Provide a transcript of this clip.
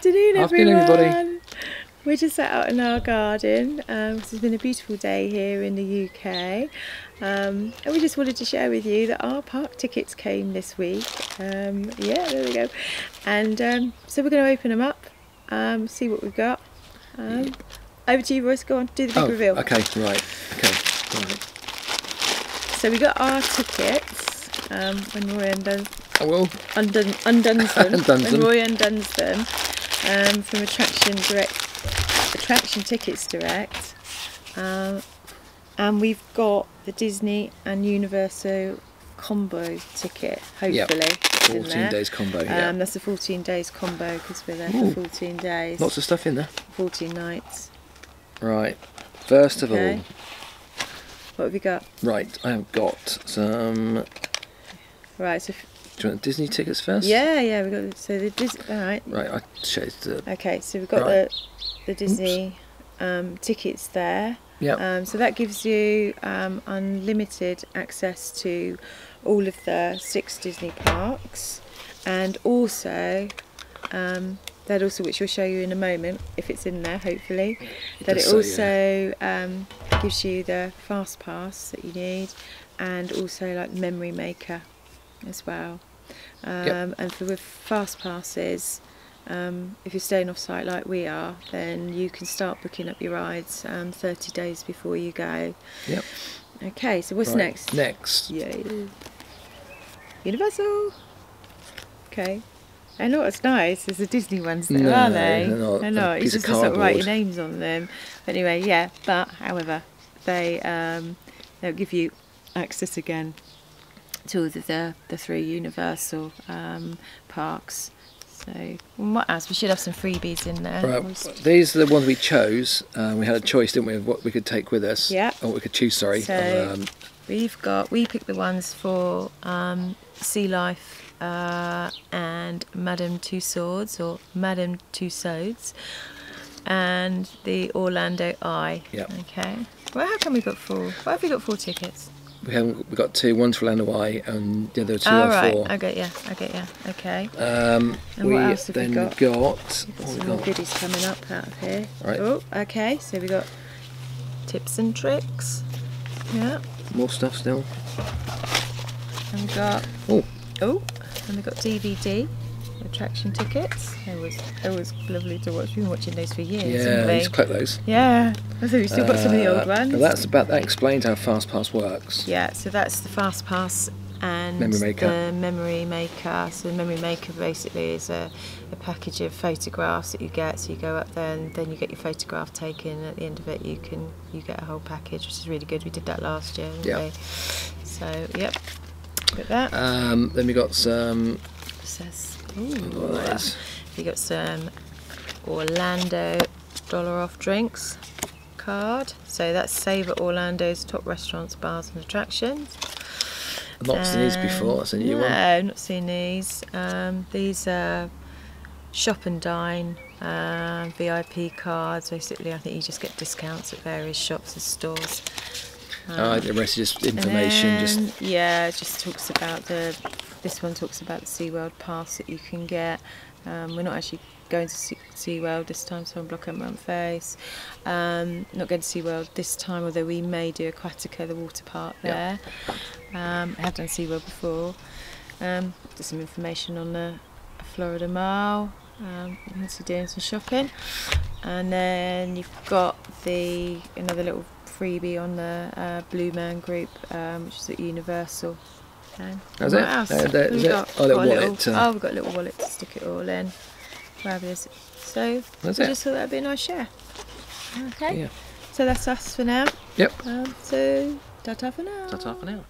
Afternoon, everyone. Everybody. We're just out in our garden. This has been a beautiful day here in the UK, and we just wanted to share with you that our park tickets came this week. Yeah, there we go. And so we're going to open them up, see what we've got. Over to you, Royce. Go on, do the big reveal. Okay, right. So we got our tickets when Roy undoes When Roy undoes them from Attraction Tickets Direct, and we've got the Disney and Universal combo ticket. Hopefully, Yep. in 14 there. days combo. Yeah. That's a 14 days combo because we're there for 14 days. Lots of stuff in there. 14 nights. Right. First of all, what have you got? right, I have got some. Right, so Do you want Disney tickets first? yeah, we got the Disney. All right. Right, I changed the. Okay, so we've got the Disney tickets there. Yeah. So that gives you unlimited access to all of the 6 Disney parks, and also that also, which we'll show you in a moment if it's in there, hopefully. That it also gives you the fast pass that you need, and also like Memory Maker as well. And with fast passes, if you're staying off site like we are, then you can start booking up your rides 30 days before you go. Yep. Okay, so what's next? Next. Yeah. Universal. Okay. I know what's nice. There's the Disney ones there, No, aren't they? they're not. I know. A It's piece of just not write your cardboard. names on them. But anyway, yeah. But however, they'll give you access again to the 3 Universal parks. So what else? We should have some freebies in there. Right, these are the ones we chose. We had a choice, didn't we, of what we could take with us? Yeah. Or what we could choose, sorry. So we picked the ones for Sea Life and Madame Tussauds, or Madame Tussauds, and the Orlando Eye. Yep. Okay. Well, how come we got 4? Why have we got 4 tickets? We got 2. One's for Orlando Eye, and the other 2 Oh, are right. for. I get you. Okay. And what else have we then got? got Some more goodies coming up out of here. Right. Oh, okay. So we got tips and tricks. Yeah. more stuff still. And we got and we got DVD attraction tickets. It was lovely to watch. We've been watching those for years. Yeah, haven't I we? used to collect those. Yeah. I think we've still got some of the old ones. Well, that explains how FastPass works. Yeah. So that's the Fast Pass and Memory Maker. the Memory Maker. So the Memory Maker basically is a package of photographs that you get. So you go up there and then you get your photograph taken. And at the end of it, you get a whole package, which is really good. We did that last year. Didn't we? So yep, got that. Then we got some. We got some Orlando $1 off drinks card. So that's Save at Orlando's top restaurants, bars and attractions. I've not seen these before. That's a new one. No, not seen these. These are Shop and Dine VIP cards. Basically, I think you just get discounts at various shops and stores. The rest is just information. It just talks about this one talks about the SeaWorld pass that you can get. We're not actually going to SeaWorld this time, so I'm blocking my face. Not going to SeaWorld this time, although we may do Aquatica, the water park there. I have done SeaWorld before. Just some information on the Florida Mile. Into doing some shopping, and then you've got another little freebie on the Blue Man Group, which is at Universal. Okay. That's What it? else? Is We've it? got Oh, little a wallet. we've got a little wallet to stick it all in. Fabulous. So That's I it. just thought that'd be a nice share. Okay. Yeah. So that's us for now. Yep. So ta-ta for now. That's half an hour.